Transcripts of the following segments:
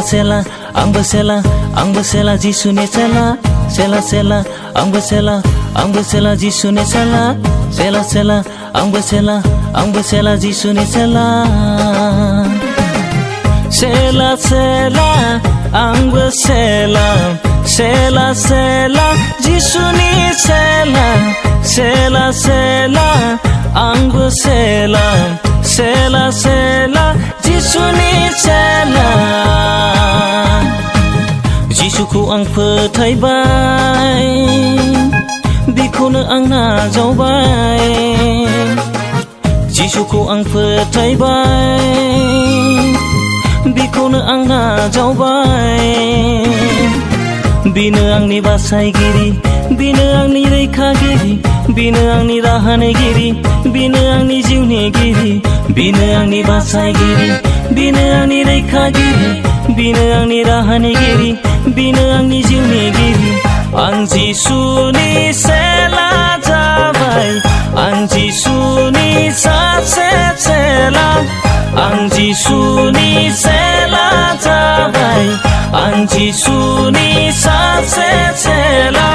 सेला आंबो सेला जिसुनि सेला सेला सेला आंबो सेला जिसुनि सेला सेला सेला आंबो सेला जिसुनि सेला सेला सेला आंबो सेला सेला सेला जिसुनि सेला सेला सेला आंबो सेला सेला सेला जिसुनि सेला जिसुखौ आं फोथायबाय बिखौनो आं नाजावबाय जिसुखौ आं फोथायबाय बिखौनो आं नाजावबाय बिनो आंनि बासायगिरि बिनो आंनि रैखागिरि बिनो आंनि राहानिगिरि बिनो आंनि जिउनिगिरि बिनो आंनि बासायगिरि बिनो आंनि रैखागिरि बिनो आंनि राहानिगिरि बिनो आंनि जिउनिगिरि आं जिसुनि सेला जाबाय आं जिसुनि सासे सेला आं जिसुनि सेला जाबाय आं जिसुनि सासे सेला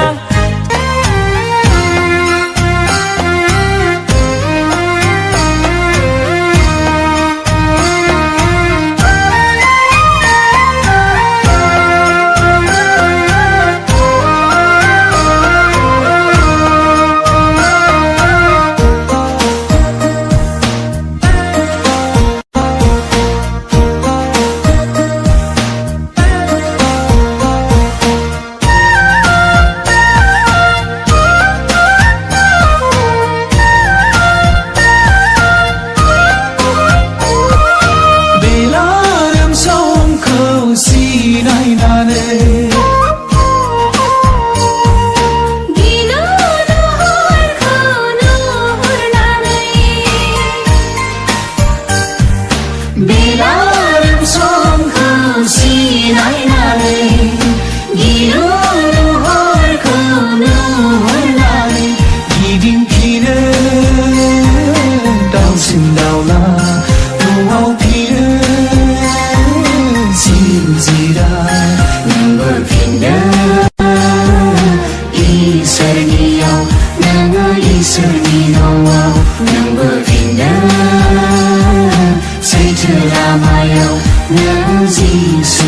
Sejak lama yang nang Yesus